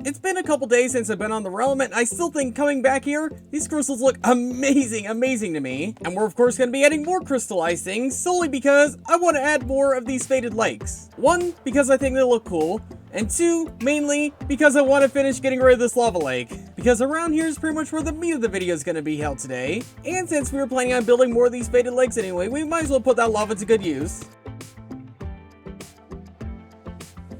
It's been a couple days since I've been on the realm, and I still think coming back here, these crystals look amazing to me. And we're of course going to be adding more crystallized things, solely because I want to add more of these faded lakes. One, because I think they look cool, and two, mainly because I want to finish getting rid of this lava lake. Because around here is pretty much where the meat of the video is going to be held today. And since we were planning on building more of these faded lakes anyway, we might as well put that lava to good use.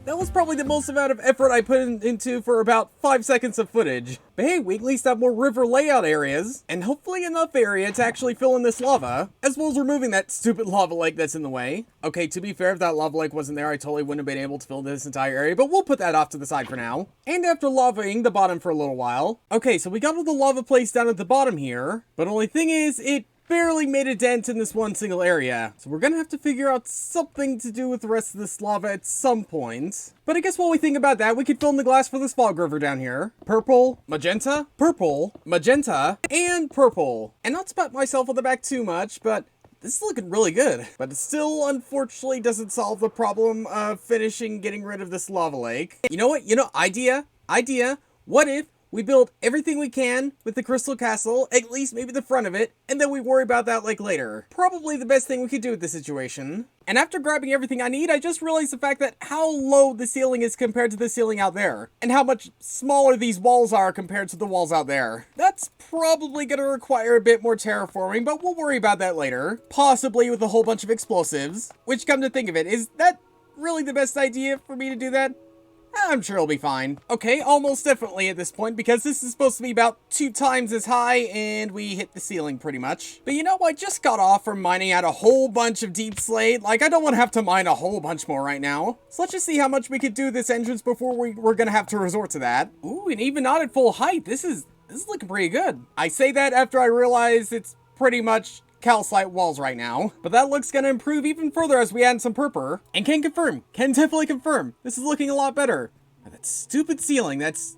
That was probably the most amount of effort I put into for about 5 seconds of footage. But hey, we at least have more river layout areas, and hopefully enough area to actually fill in this lava, as well as removing that stupid lava lake that's in the way. Okay, to be fair, if that lava lake wasn't there, I totally wouldn't have been able to fill this entire area, but we'll put that off to the side for now. And after lavaing the bottom for a little while, okay, so we got all the lava placed down at the bottom here, but only thing is, it barely made a dent in this one single area. So we're gonna have to figure out something to do with the rest of this lava at some point. But I guess while we think about that, we could fill in the glass for this fog river down here. Purple, magenta, and purple. And not to pat myself on the back too much, but this is looking really good. But it still, unfortunately, doesn't solve the problem of getting rid of this lava lake. You know what? Idea. What if we build everything we can with the crystal castle, at least maybe the front of it, and then we worry about that lake later. Probably the best thing we could do with this situation. And after grabbing everything I need, I just realized the fact that how low the ceiling is compared to the ceiling out there, and how much smaller these walls are compared to the walls out there. That's probably gonna require a bit more terraforming, but we'll worry about that later. Possibly with a whole bunch of explosives. Which, come to think of it, is that really the best idea for me to do that? I'm sure it'll be fine. Okay, almost definitely at this point, because this is supposed to be about 2 times as high, and we hit the ceiling pretty much. But you know, I just got off from mining out a whole bunch of deep slate. Like, I don't want to have to mine a whole bunch more right now. So let's just see how much we could do this entrance before we're gonna have to resort to that. Ooh, and even not at full height, this is looking pretty good. I say that after I realize it's pretty much calcite walls right now, but that looks gonna improve even further as we add some purple, and can definitely confirm, this is looking a lot better. That stupid ceiling that's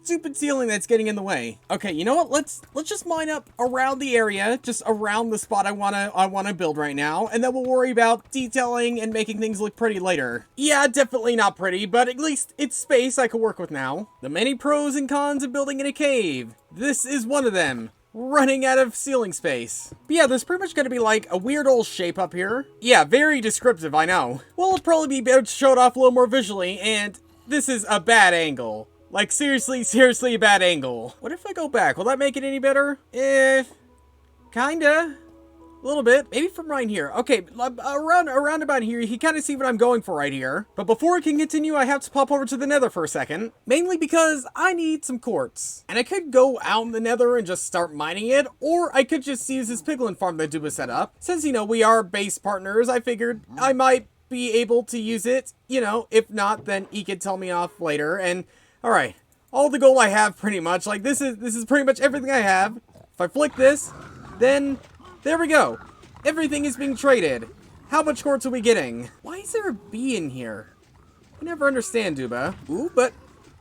getting in the way. Okay, you know what, let's just mine up around the area, just around the spot I wanna build right now, and then we'll worry about detailing and making things look pretty later. Yeah, definitely not pretty, but at least it's space I can work with now. The many pros and cons of building in a cave. This is one of them. Running out of ceiling space. But yeah, there's pretty much gonna be like a weird old shape up here. Yeah, very descriptive, I know. Well, it'll probably be better to show it off a little more visually, and this is a bad angle. Like, seriously a bad angle. What if I go back? Will that make it any better? Kinda. A little bit. Maybe from right here. Okay, around about here, you can kind of see what I'm going for right here. But before I can continue, I have to pop over to the nether for a second. Mainly because I need some quartz. And I could go out in the nether and just start mining it, or I could just use this piglin farm that Duba set up. Since, you know, we are base partners, I figured I might be able to use it. You know, if not, then he could tell me off later. And, alright. All the gold I have, pretty much. Like, this is pretty much everything I have. If I flick this, then there we go. Everything is being traded. How much quartz are we getting? Why is there a bee in here? I never understand, Duba. Ooh, but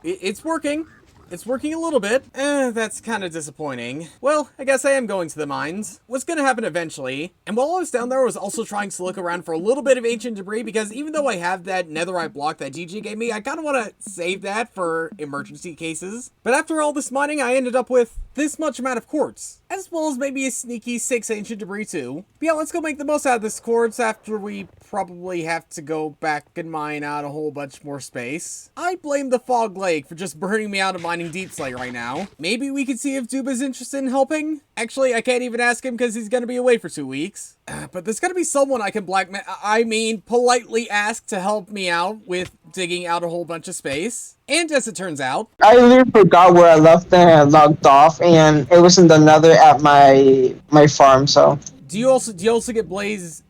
it's working. It's working a little bit. That's kind of disappointing. Well, I guess I am going to the mines. What's gonna happen eventually? And while I was down there, I was also trying to look around for a little bit of ancient debris, because even though I have that netherite block that GG gave me, I kind of want to save that for emergency cases. But after all this mining, I ended up with this much amount of quartz, as well as maybe a sneaky 6 ancient debris too. But yeah, let's go make the most out of this quartz after we probably have to go back and mine out a whole bunch more space. I blame the fog lake for just burning me out of mining deep slate right now. Maybe we could see if Duba's interested in helping. Actually, I can't even ask him because he's gonna be away for 2 weeks. But there's gotta be someone I can politely ask to help me out with digging out a whole bunch of space. And as it turns out, I literally forgot where I left and I logged off, and it was in the nether at my farm. So do you also get blazes?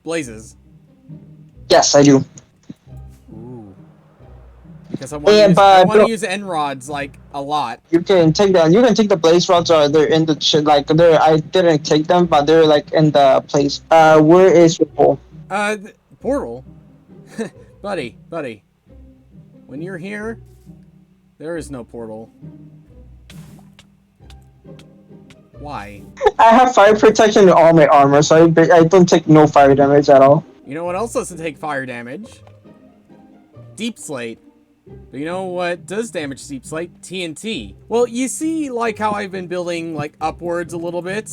Yes, I do. Ooh. Because I want to use end rods like a lot. You can take them. You can take the blaze rods, or they're in the shit. Like they're. I didn't take them, but they're like in the place. Where is your pole? Portal, buddy. When you're here, there is no portal. Why? I have fire protection in all my armor, so I don't take no fire damage at all. You know what else doesn't take fire damage? Deep slate. But you know what does damage deep slate? TNT. Well, you see like how I've been building like upwards a little bit,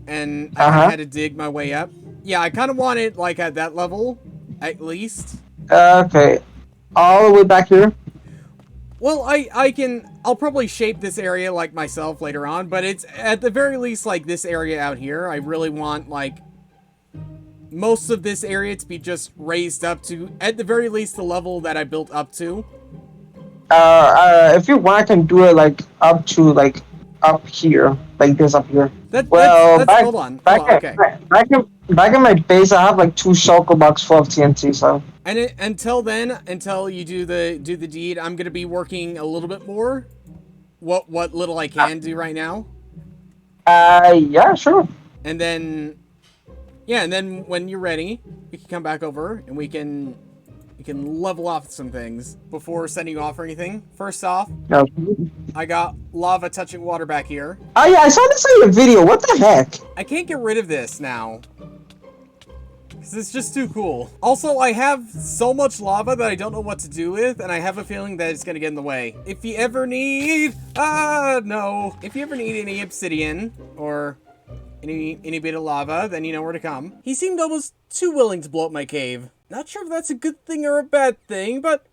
and I kind of Uh-huh. had to dig my way up. Yeah, I kind of want it like at that level, at least. Okay. All the way back here. Well, I'll probably shape this area like myself later on, but it's at the very least like this area out here. I really want like most of this area to be just raised up to, at the very least, the level that I built up to. If you want, I can do it like up to like up here, like this up here. Well, That's hold on, okay. back in my base, I have like 2 shulker box full of TNT. So. And until then, until you do the deed, I'm gonna be working a little bit more. What little I can do right now. Yeah, sure. And then, yeah, and then when you're ready, you can come back over and we can level off some things before sending you off or anything. First off, No. I got lava touching water back here. Oh yeah, I saw this in your video. What the heck? I can't get rid of this now. Because it's just too cool. Also, I have so much lava that I don't know what to do with, and I have a feeling that it's going to get in the way. If you ever need... no. If you ever need any obsidian, or any bit of lava, then you know where to come. He seemed almost too willing to blow up my cave. Not sure if that's a good thing or a bad thing, but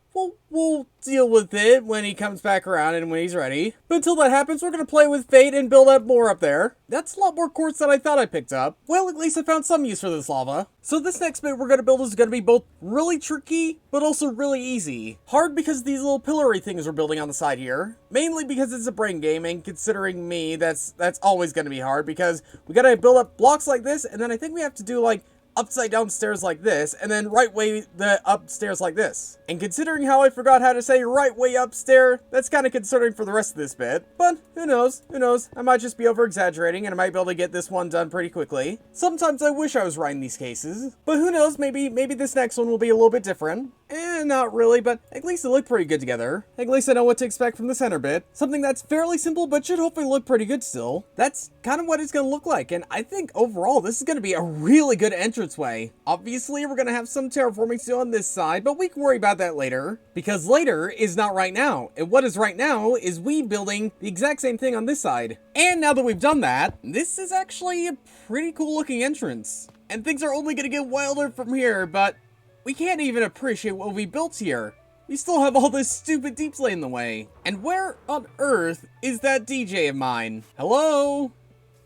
we'll deal with it when he comes back around and when he's ready. But until that happens, we're going to play with fate and build up more up there. That's a lot more quartz than I thought I picked up. Well, at least I found some use for this lava. So this next bit we're going to build is going to be both really tricky, but also really easy. Hard because these little pillory things we're building on the side here. Mainly because it's a brain game, and considering me, that's always going to be hard because we got to build up blocks like this, and then I think we have to do like upside down stairs like this, and then right way the upstairs like this. And considering how I forgot how to say right way upstairs, that's kind of concerning for the rest of this bit. But who knows? Who knows? I might just be over exaggerating, and I might be able to get this one done pretty quickly. Sometimes I wish I was right in these cases, but who knows? Maybe this next one will be a little bit different. Not really, but at least it looked pretty good together. At least I know what to expect from the center bit. Something that's fairly simple, but should hopefully look pretty good still. That's kind of what it's gonna look like, and I think overall this is gonna be a really good entranceway. Obviously, we're gonna have some terraforming to do on this side, but we can worry about that later. Because later is not right now, and what is right now is we building the exact same thing on this side. And now that we've done that, this is actually a pretty cool looking entrance. And things are only gonna get wilder from here, but we can't even appreciate what we built here. We still have all this stupid deep slate in the way. And where on earth is that DJ of mine? Hello?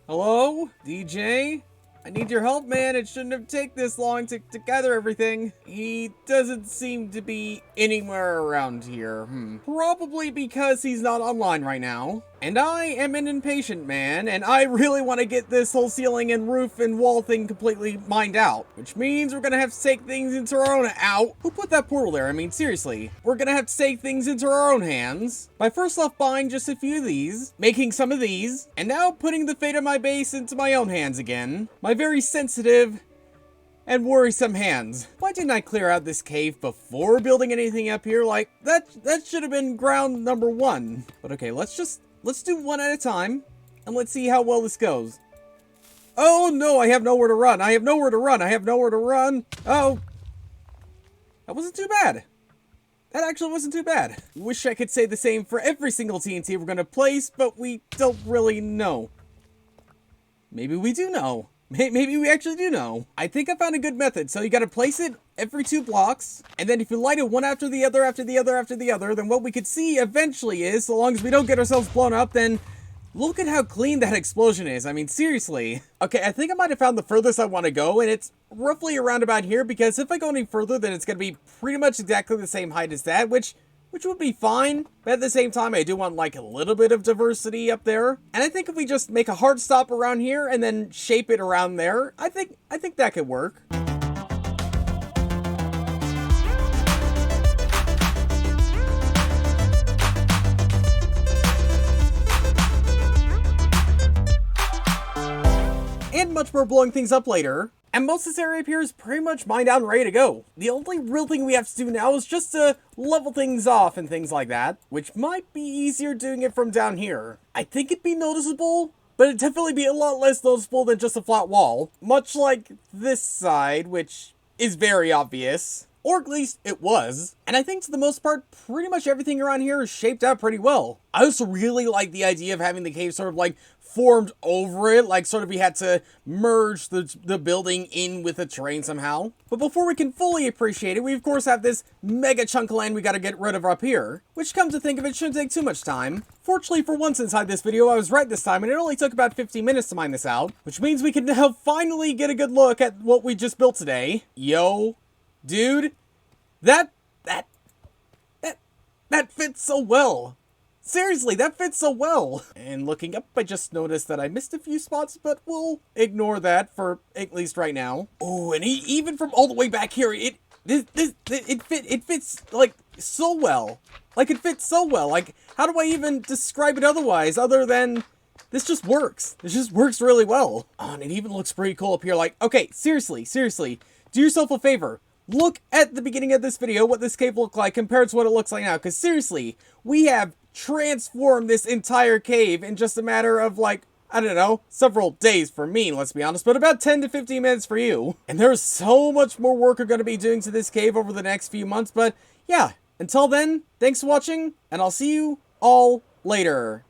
Hello? DJ? I need your help, man. It shouldn't have taken this long to gather everything. He doesn't seem to be anywhere around here. Probably because he's not online right now. And I am an impatient man, and I really want to get this whole ceiling and roof and wall thing completely mined out. Which means we're gonna have to take things into our own... Ow! Who put that portal there? I mean, seriously. We're gonna have to take things into our own hands. By first off buying just a few of these, making some of these, and now putting the fate of my base into my own hands again. My very sensitive and worrisome hands. Why didn't I clear out this cave before building anything up here? Like, that should have been ground number one. But okay, let's do one at a time, and let's see how well this goes. Oh no, I have nowhere to run. I have nowhere to run. I have nowhere to run. Oh. That wasn't too bad. That actually wasn't too bad. Wish I could say the same for every single TNT we're gonna place, but we don't really know. Maybe we do know. Maybe we actually do know. I think I found a good method. So you gotta place it every 2 blocks, and then if you light it one after the other, after the other, after the other, then what we could see eventually is, so long as we don't get ourselves blown up, then look at how clean that explosion is. I mean, seriously. Okay, I think I might have found the furthest I want to go, and it's roughly around about here, because if I go any further, then it's gonna be pretty much exactly the same height as that, which would be fine, but at the same time, I do want, like, a little bit of diversity up there. And I think if we just make a hard stop around here and then shape it around there, I think that could work. And much more blowing things up later. And most of this area up here is pretty much mined out and ready to go. The only real thing we have to do now is just to level things off and things like that, which might be easier doing it from down here. I think it'd be noticeable, but it'd definitely be a lot less noticeable than just a flat wall. Much like this side, which is very obvious. Or at least it was. And I think to the most part, pretty much everything around here is shaped out pretty well. I also really like the idea of having the cave sort of like formed over it, like sort of we had to merge the building in with the terrain somehow. But before we can fully appreciate it, we of course have this mega chunk of land we gotta get rid of up here, which come to think of it shouldn't take too much time. Fortunately for once inside this video, I was right this time and it only took about 15 minutes to mine this out, which means we can now finally get a good look at what we just built today. Yo, dude, that fits so well. Seriously, that fits so well. And looking up, I just noticed that I missed a few spots, but we'll ignore that for at least right now. Oh, and even from all the way back here, it fits like so well. Like it fits so well. Like how do I even describe it otherwise other than this just works. This just works really well. Oh, and it even looks pretty cool up here. Like, okay, seriously, do yourself a favor. Look at the beginning of this video, what this cave looked like compared to what it looks like now. Because seriously, we have transformed this entire cave in just a matter of like, I don't know, several days for me, let's be honest, but about 10 to 15 minutes for you. And there's so much more work we're going to be doing to this cave over the next few months. But yeah, until then, thanks for watching, and I'll see you all later.